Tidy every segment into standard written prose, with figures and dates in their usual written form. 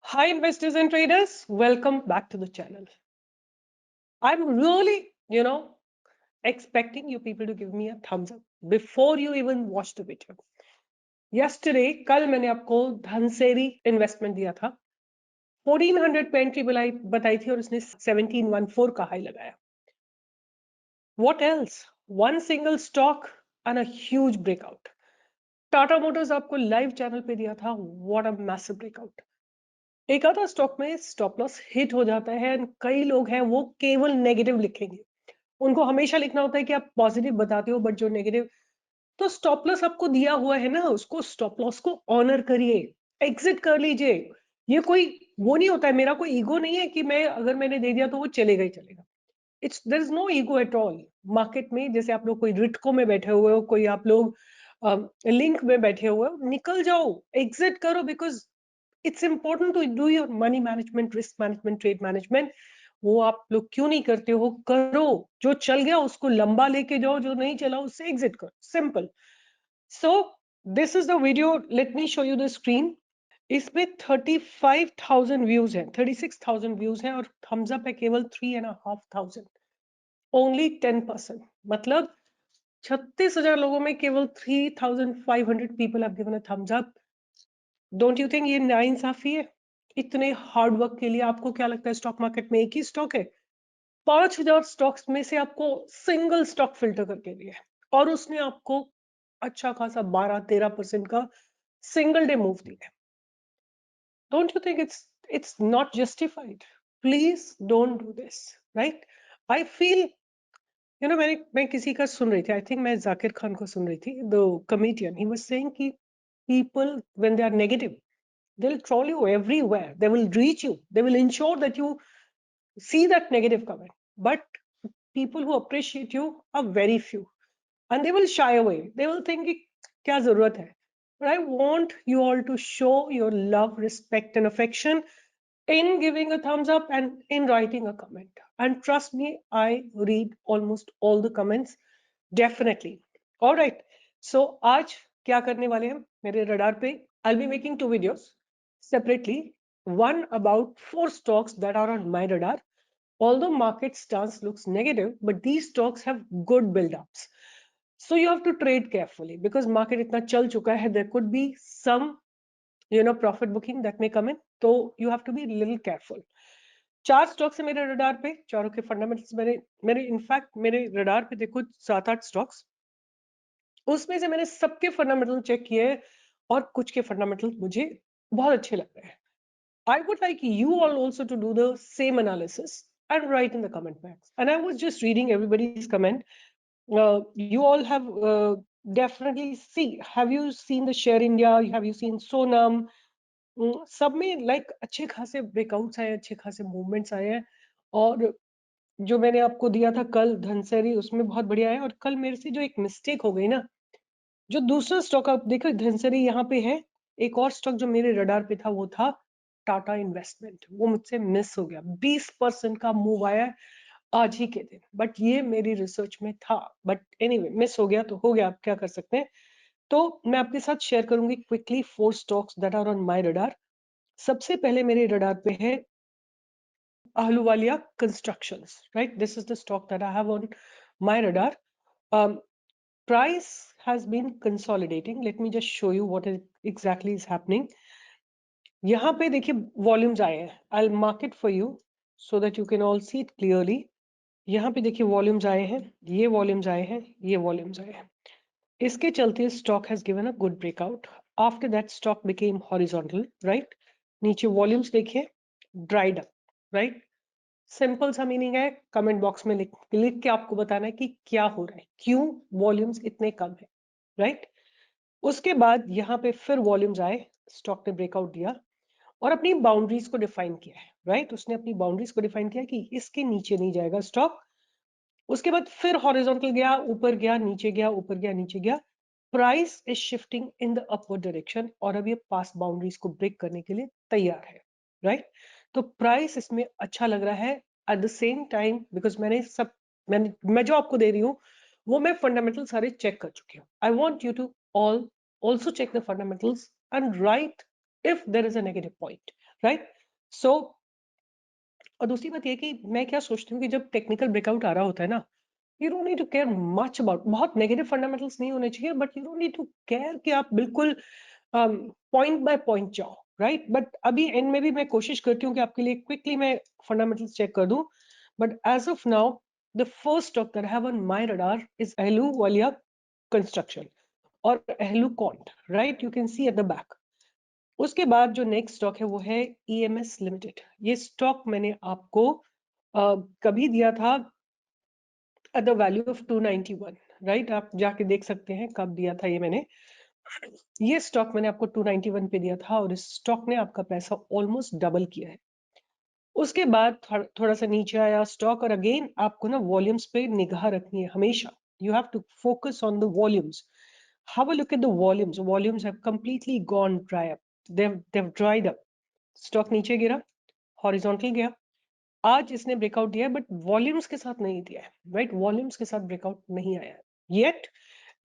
Hi, investors and traders. Welcome back to the channel. I'm really, expecting you people to give me a thumbs up before you even watch the video. Yesterday, कल मैंने आपको धनसेरी investment दिया था 1400 पे entry बताई थी और उसने 1714 का हाई लगाया. What else? One single stock and a huge breakout. Tata Motors आपको लाइव चैनल पे दिया था. What a massive breakout. एक आधा स्टॉक में स्टॉप लॉस हिट हो जाता है एंड कई लोग हैं वो केवल नेगेटिव लिखेंगे. उनको हमेशा लिखना होता है कि आप पॉजिटिव बताते हो बट जो नेगेटिव. तो स्टॉप लॉस आपको दिया हुआ है ना, उसको स्टॉप लॉस को ऑनर करिए, एग्जिट कर लीजिए. ये कोई वो नहीं होता है, मेरा कोई ईगो नहीं है कि मैं अगर मैंने दे दिया तो वो चलेगा ही चलेगा. It's there is no ego at all. Market में जैसे आप लोग कोई रिटको में बैठे हुए हो, कोई आप लोग लिंक में बैठे हुए हो, निकल जाओ, एग्जिट करो. Because it's important to do your money management, risk management, trade management. वो आप लोग क्यों नहीं करते हो? करो. जो चल गया उसको लंबा लेके जाओ, जो नहीं चला उससे एग्जिट करो. Simple. So this is the video. Let me show you the screen. इसमें 35,000 व्यूज हैं, 36,000 व्यूज हैं और थम्स अप है केवल 3,500. ओनली 10%. मतलब 36,000 लोगों में केवल 3,500 people have given a thumbs up. Don't you think ये नाइंसाफी है? इतने हार्ड वर्क के लिए आपको क्या लगता है स्टॉक मार्केट में एक ही स्टॉक है? 5,000 स्टॉक्स में से आपको सिंगल स्टॉक फिल्टर करके दिया है और उसने आपको अच्छा खासा 12-13% का सिंगल डे मूव दिया है. Don't you think it's not justified? Please don't do this. Right? I feel मैं किसी का सुन रही थी, आई थिंक मैं जाकिर खान को सुन रही थी, the comedian. He was saying कि people when they are negative, they'll troll you everywhere, they will reach you, they will ensure that you see that negative comment. But people who appreciate you are very few and they will shy away. They will think कि क्या जरूरत है. But I want you all to show your love, respect and affection in giving a thumbs up and in writing a comment. And trust me, I read almost all the comments. Definitely. All right. So आज क्या करने वाले हैं मेरे radar पे? I'll be making two videos separately. One about 4 stocks that are on my radar. Although market stance looks negative, but these stocks have good build-ups. So you have to trade carefully because market इतना चल चुका है. There could be some profit booking that may come in. So you have to be a little careful. 4 stocks है मेरे radar पे. चारों के fundamentals मेरे इनफैक्ट मेरे रडार पे देखो 7-8 स्टॉक्स. उसमें से मैंने सबके फंडामेंटल चेक किए और कुछ के फंडामेंटल मुझे बहुत अच्छे लग रहे हैं. I would like you all also to do the same analysis and write in the comment box. And I was just reading everybody's comment. You all have definitely have you seen the Share India? Have you seen Sonam? सब में like अच्छे खासे breakouts आए, अच्छे खासे movements आए हैं. और जो मैंने आपको दिया था कल धनसेरी, उसमें बहुत बढ़िया है. और कल मेरे से जो एक मिस्टेक हो गई ना, जो दूसरा स्टॉक आप देखो धनसेरी यहाँ पे है, एक और स्टॉक जो मेरे रडार पे था वो था टाटा इन्वेस्टमेंट. वो मुझसे मिस हो गया. 20% का मूव आया आज ही के दिन, बट ये मेरी रिसर्च में था. बट एनीवे मिस हो गया तो हो गया, आप क्या कर सकते हैं. तो मैं आपके साथ शेयर करूंगी quickly 4 stocks that are on my radar. सबसे पहले मेरे रडार पे है Ahluwalia Constructions. Right, this is the stock that I have on my radar. Price has been consolidating. Let me just show you what exactly is happening. यहाँ पे देखिए volumes आए हैं. I'll mark it for you so that you can all see it clearly. यहाँ पे देखिए volumes आए हैं, ये वॉल्यूम्स आए हैं, ये वॉल्यूम्स आए हैं. इसके चलते stock has given a good breakout. After that stock became horizontal. Right, नीचे वॉल्यूम्स देखिए, ड्राइड अप. राइट, सिंपल सा मीनिंग है. कमेंट बॉक्स में लिख के आपको बताना है कि क्या हो रहा है, क्यों वॉल्यूम्स इतने कम है. राइट, उसके बाद यहाँ पे फिर वॉल्यूम्स आए, स्टॉक ने ब्रेकआउट दिया और अपनी बाउंड्रीज को डिफाइन किया है. राइट, उसने अपनी बाउंड्रीज को डिफाइन किया कि इसके नीचे नहीं जाएगा स्टॉक. उसके बाद फिर हॉरिजॉन्टल गया, ऊपर गया, नीचे गया, ऊपर गया, नीचे गया. Price is shifting in the upward direction और अब ये पास्ट बाउंड्रीज को ब्रेक करने के लिए तैयार है. राइट, तो प्राइस इसमें अच्छा लग रहा है. At the same time because मैं जो आपको दे रही हूँ वो मैं फंडामेंटल सारे चेक कर चुकी हूँ. I want you to all also check the fundamentals and write if there is a negative point. Right, सो और दूसरी बात ये कि मैं क्या सोचती हूँ कि जब टेक्निकल ब्रेकआउट आ रहा होता है ना, you don't need to care much about, बहुत नेगेटिव फंडामेंटल्स नहीं होने चाहिए, but you don't need to care कि आप बिल्कुल पॉइंट बाय पॉइंट जाओ, राइट? बट अभी एंड में भी मैं कोशिश करती हूँ कि आपके लिए क्विकली मैं फंडामेंटल्स चेक कर दूं, but as of now the first stock that I have on my radar is Ahluwalia construction और Ahlu cont, right? You can see at the back. उसके बाद जो नेक्स्ट स्टॉक है वो है ईएमएस लिमिटेड। ये स्टॉक मैंने आपको कभी दिया था at the value of 291, right? आप जाके देख सकते हैं कब दिया था ये मैंने। ये स्टॉक मैंने आपको 291 पे दिया था और इस स्टॉक ने आपका पैसा ऑलमोस्ट डबल किया है। उसके बाद थोड़ा सा नीचे आया स्टॉक, और अगेन आपको ना वॉल्यूम्स पे निगाह रखनी है हमेशा। You have to focus on the volumes. Have a look at the volumes. Volumes have completely gone dry up, they've dried up। Stock नीचे गिरा, हॉरिजॉन्टल गया, आज इसने ब्रेकआउट दिया है बट वॉल्यूम्स के साथ नहीं दिया है, राइट? वॉल्यूम्स के साथ ब्रेकआउट नहीं आया है yet.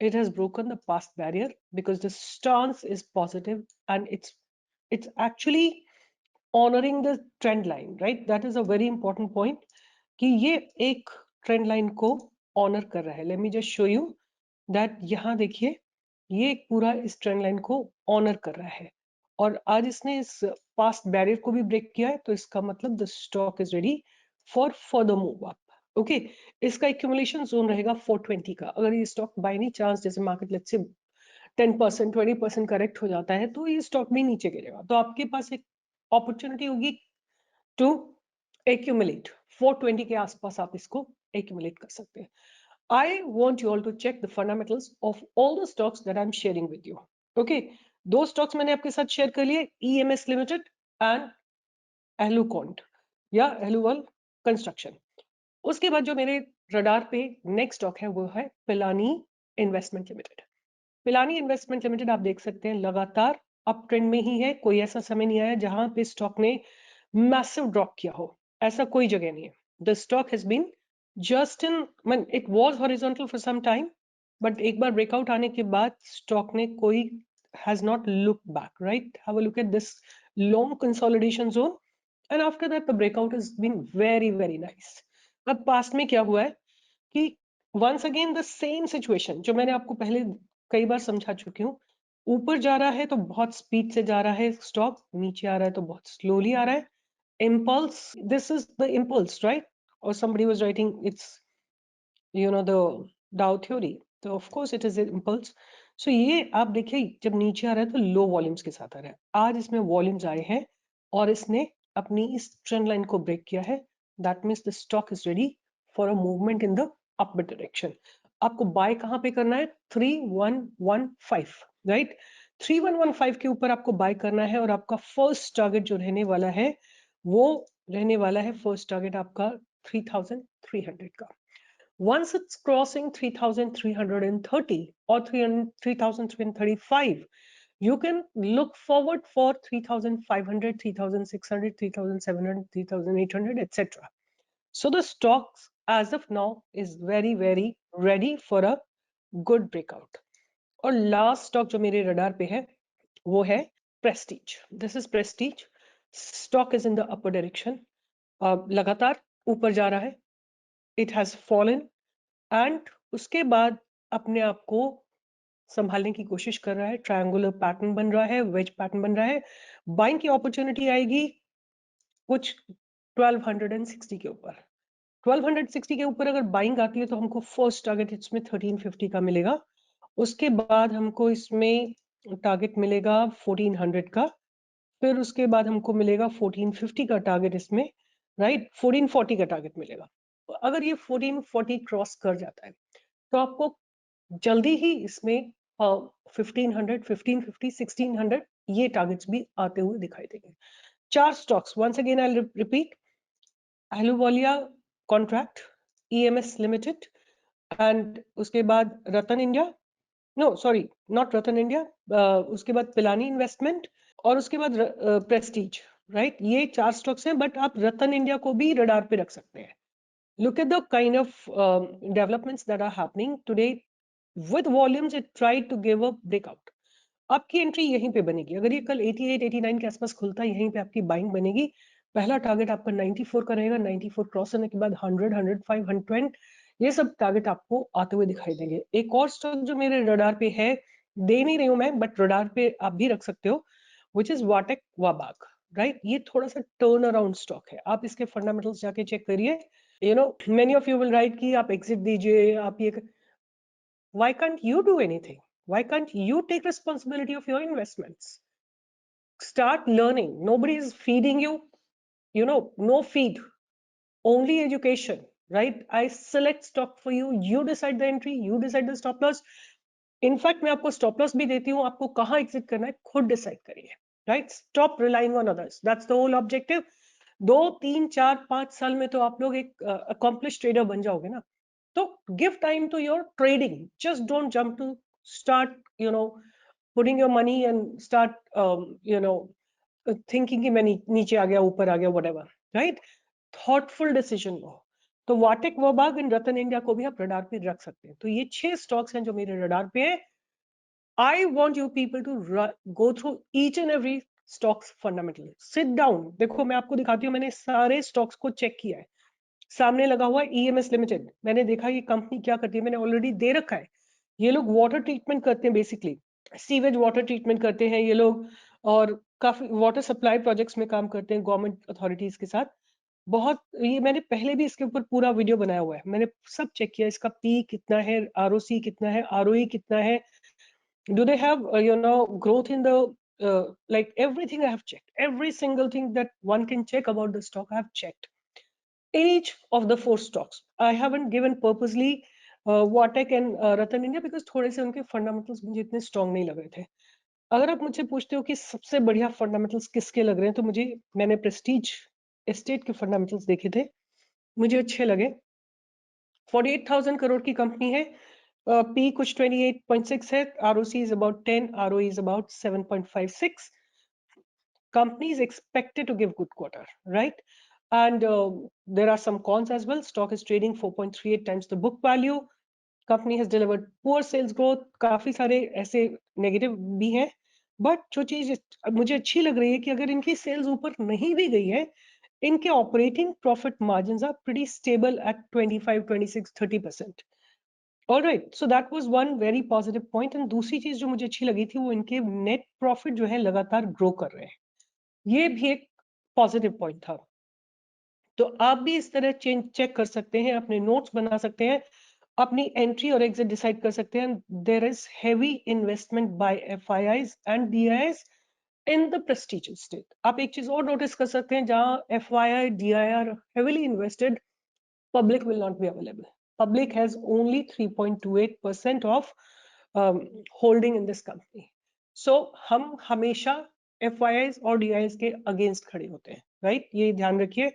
It has broken the past barrier because the stance is positive and it's actually honoring the trend line, right? That is a very important point कि ये एक ट्रेंड लाइन को honour कर रहा है। Let me just show you that. यहाँ देखिए, ये एक पूरा इस ट्रेंड लाइन को ऑनर कर रहा है और आज इसने इस पास्ट बैरियर को भी ब्रेक किया है, तो इसका मतलब the stock is ready for further move up. Okay, इसका एक्यूमुलेशन जोन रहेगा 420 का। अगर ये स्टॉक बाय एनी चांस जैसे मार्केट लेट्स से 10% 20% करेक्ट हो जाता है तो ये स्टॉक भी नीचे गिरेगा, तो आपके पास एक अपॉर्चुनिटी होगी टू एक्यूमुलेट। 420 के आसपास आप इसको एक्यूमुलेट कर सकते हैं। I want you all to check the fundamentals of all the stocks that I'm sharing with you. Okay, दो स्टॉक्स मैंने आपके साथ शेयर कर लिए, EMS लिमिटेड एंड एहलूकॉन्ट या एहलूवाल कंस्ट्रक्शन। उसके बाद जो मेरे रडार पे नेक्स्ट स्टॉक है वो है Pilani investment limited. Pilani investment limited आप देख सकते हैं लगातार अप ट्रेंड में ही है। कोई ऐसा समय नहीं आया जहां पे स्टॉक ने मैसिव ड्रॉप किया हो, ऐसा कोई जगह नहीं है। The stock has been just in, it was horizontal for some time, but एक बार ब्रेकआउट आने के बाद स्टॉक ने कोई has not look back, right? Have a look at this long consolidation zone and after that the breakout has been very very nice. अब past में क्या हुआ है कि once again the same situation जो मैंने आपको पहले कई बार समझा चुकी हूँ। ऊपर जा रहा है तो बहुत स्पीड से जा रहा है स्टॉक, नीचे आ रहा है तो बहुत स्लोली आ रहा है। impulse, this is the impulse, right? Or somebody was writing it's, the Dow theory, so of course it is an impulse. So ये आप देखिए जब नीचे आ रहा है तो लो वॉल्यूम्स के साथ आ रहा है। आज इसमें वॉल्यूम्स आए हैं और इसने अपनी इस ट्रेंड लाइन को ब्रेक किया है। That means the stock is ready for a movement in the upward direction. आपको बाय कहाँ पे करना है? 3115, राइट? 3115 के ऊपर आपको बाय करना है और आपका फर्स्ट टारगेट जो रहने वाला है वो रहने वाला है, फर्स्ट टारगेट आपका 3300 का। Once it's crossing 3330 or 3335, you can look forward for 3500, 3600, 3700, 3800, etc. So the stocks as of now is very very ready for a good breakout. और लास्ट स्टॉक जो मेरे रडार पे है वो है Prestige. This is Prestige. Stock is in the upper direction, लगातार ऊपर जा रहा है। इट हैज फॉलन एंड उसके बाद अपने आप को संभालने की कोशिश कर रहा है। ट्रायंगुलर पैटर्न बन रहा है, वेज पैटर्न बन रहा है। बाइंग की अपॉर्चुनिटी आएगी कुछ 1260 के ऊपर। 1260 के ऊपर अगर बाइंग आती है तो हमको फर्स्ट टारगेट इसमें 1350 का मिलेगा। उसके बाद हमको इसमें टारगेट मिलेगा 1400 का, फिर उसके बाद हमको मिलेगा 1450 का टारगेट इसमें, राइट? 1440 का टारगेट मिलेगा। अगर ये 1440 क्रॉस कर जाता है तो आपको जल्दी ही इसमें 1500, 1550, 1600 ये टारगेट्स भी आते हुए दिखाई देंगे। चार stocks, once again I repeat, Ahluwalia contract, EMS limited and उसके बाद Ratan India, no sorry not Ratan India, उसके बाद पिलानी इन्वेस्टमेंट और उसके बाद प्रेस्टीज, राइट? ये चार स्टॉक्स हैं, बट आप रतन इंडिया को भी रडार पे रख सकते हैं। Look at the kind of developments that are happening today with volumes. It tried to give a breakout. आपकी एंट्री यहीं पे बनेगी। अगर ये कल 88 89 के आसपास खुलता है, यहीं पे आपकी बाइंग बनेगी। पहला टारगेट आपका 94 का रहेगा, 94 क्रॉस करने के बाद 100, 105, 110 ये सब टारगेट आपको आते हुए दिखाई देंगे। एक और स्टॉक जो मेरे रडार पे है, दे नहीं रही हूं मैं, बट रडार पे आप भी रख सकते हो, विच इज वाटेक वाबाग, राइट। ये थोड़ा सा टर्न अराउंड स्टॉक है, आप इसके फंडामेंटल्स जाके चेक करिए। You know many of you will write कि आप एग्जिट दीजिए, आप ये, why can't you do anything? Why can't you take responsibility of your investments? Start learning. Nobody is feeding you, no feed, only education, right? I select stock for you, you decide the entry, you decide the stop loss. In fact मैं आपको stop loss भी देती हूँ, आपको कहाँ exit करना है खुद डिसाइड करिए, right. Stop relying on others, that's the whole objective. 2, 3, 4, 5 साल में तो आप लोग एक अकॉम्प्लिश ट्रेडर बन जाओगे ना। तो give time to your trading, just don't jump to start putting your money and start thinking कि मैं नीचे आ गया, ऊपर आ गया, whatever, right? Thoughtful decision लो। तो वाटेक वाबाग एंड रतन इंडिया को भी आप रडार पे रख सकते हैं। तो ये 6 स्टॉक्स हैं जो मेरे रडार पे हैं। I want you people to go through each and every stocks fundamentally. Sit down, देखो मैं आपको दिखाती हूँ, मैंने सारे स्टॉक्स को चेक किया है। सामने लगा हुआ है EMS लिमिटेड, मैंने देखा ये कंपनी क्या करती है, मैंने ऑलरेडी दे रखा है। ये लोग वाटर ट्रीटमेंट करते हैं, बेसिकली सीवेज वाटर ट्रीटमेंट करते हैं ये लोग, और काफी वाटर सप्लाई प्रोजेक्ट्स में काम करते हैं गवर्नमेंट अथॉरिटीज के साथ। बहुत, ये मैंने पहले भी इसके ऊपर पूरा वीडियो बनाया हुआ है, मैंने सब चेक किया, इसका पी कितना है, ROC कितना है, ROE कितना है, do they have growth in the like everything I have checked, every single thing that one can check about the stock I have checked in each of the 4 stocks. I haven't given purposely Watek and Ratan India because थोड़े से उनके fundamentals मुझे इतने strong नहीं लग रहे थे। अगर आप मुझसे पूछते हो कि सबसे बढ़िया फंडामेंटल्स किसके लग रहे हैं, तो मैंने प्रेस्टीज एस्टेट के फंडामेंटल्स देखे थे, मुझे अच्छे लगे। 48,000 करोड़ की कंपनी है, P कुछ 28.6 है, ROC is about 10, ROE is about 7.56. Company is expected to give good quarter, right? And there are some cons as well. Stock is trading 4.38 times the book value. Company has delivered poor sales growth. काफी सारे ऐसे negative भी हैं, but जो चीज मुझे अच्छी लग रही है कि अगर इनकी सेल्स ऊपर नहीं भी गई है, इनके operating profit margins are pretty stable at 25, 26, 30%. All right, so that was one very positive point. And दूसरी चीज जो मुझे अच्छी लगी थी वो इनके नेट प्रॉफिट जो है लगातार ग्रो कर रहे हैं, ये भी एक पॉजिटिव पॉइंट था। तो आप भी इस तरह चेक कर सकते हैं, अपने नोट्स बना सकते हैं, अपनी एंट्री और एग्जिट डिसाइड कर सकते हैं। There is heavy investment by FIIs and DIIs in the prestigious state. आप एक चीज और नोटिस कर सकते हैं, जहां FII DII are heavily invested, public will not be available. Public has only 3.28% of holding in this company. So हम हमेशा FIIs और DIIs के अगेंस्ट खड़े होते हैं, राइट? ये ध्यान रखिए,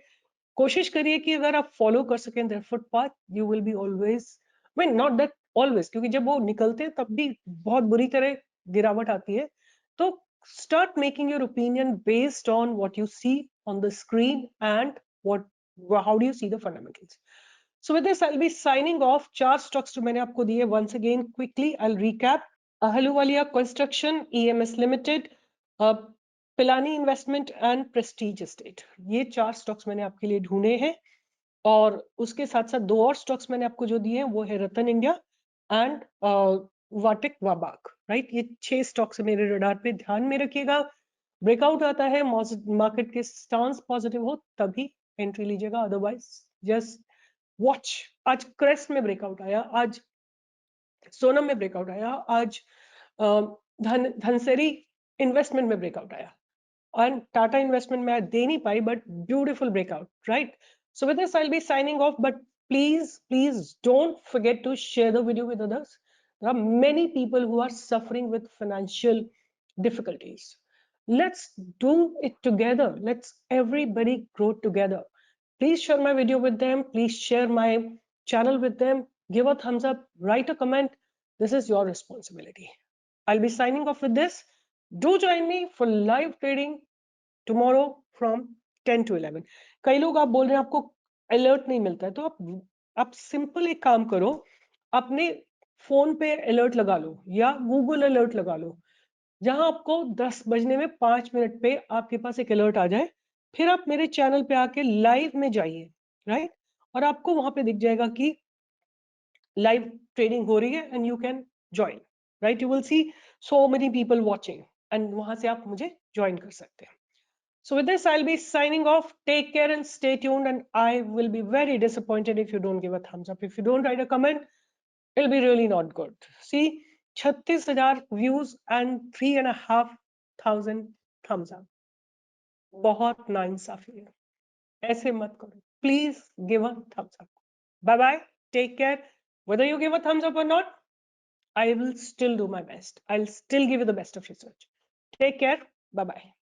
कोशिश करिए कि अगर आप फॉलो कर सकें their footpath, you will be always, I mean not that always, क्योंकि जब वो निकलते हैं तब भी बहुत बुरी तरह गिरावट आती है। तो start making your opinion based on what you see on the screen and how do you see the fundamentals. So with this, I'll be signing off. 4 stocks जो मैंने आपको दिए, once again quickly I'll recap. Ahluwalia Construction, EMS Limited, Pilani Investment and Prestige Estate. ये 4 stocks मैंने आपके लिए ढूंढे हैं, और उसके साथ साथ 2 और stocks मैंने आपको जो दिए हैं वो है रतन इंडिया एंड वाटेक वाबाग, राइट? ये 6 stocks मेरे रडार पे, ध्यान में रखिएगा। ब्रेकआउट आता है, मार्केट के स्टांस पॉजिटिव हो तभी एंट्री लीजिएगा, अदरवाइज जस्ट वॉच। आज क्रेस्ट में ब्रेकआउट आया, आज सोनम में ब्रेकआउट आया, आज धनसेरी इन्वेस्टमेंट में ब्रेकआउट आया, and Tata investment में दे नहीं पाई, but beautiful breakout, right? So with this, I'll be signing off, but please don't forget to share the video with others. There are many people who are suffering with financial difficulties. Let's do it together. Let's everybody grow together. Please share my video with them. Please share my channel with them. Give a thumbs up, write a comment. This is your responsibility. I'll be signing off with this. Do join me for live trading tomorrow from 10 to 11. कई लोग आप बोल रहे हैं आपको alert नहीं मिलता है, तो आप सिंपल एक काम करो, अपने फोन पे अलर्ट लगा लो या गूगल अलर्ट लगा लो, जहां आपको 10 बजने में 5 मिनट पे आपके पास एक अलर्ट आ जाए, फिर आप मेरे चैनल पे आके लाइव में जाइए, राइट, और आपको वहां पे दिख जाएगा कि लाइव ट्रेडिंग हो रही है and you can join, right, you will see so many people watching and वहां से आप मुझे ज्वाइन कर सकते हैं. So with this, I'll be signing off. Take care and stay tuned. And I will be very disappointed if you don't give a thumbs up. If you don't write a comment, it'll be really not good. See, 36,000 views and 3,500 thumbs up. बहुत नाइंसाफी है. ऐसे मत करो. Please give a thumbs up. Bye bye. Take care. Whether you give a thumbs up or not, I will still do my best. I'll still give you the best of research. Take care. Bye bye.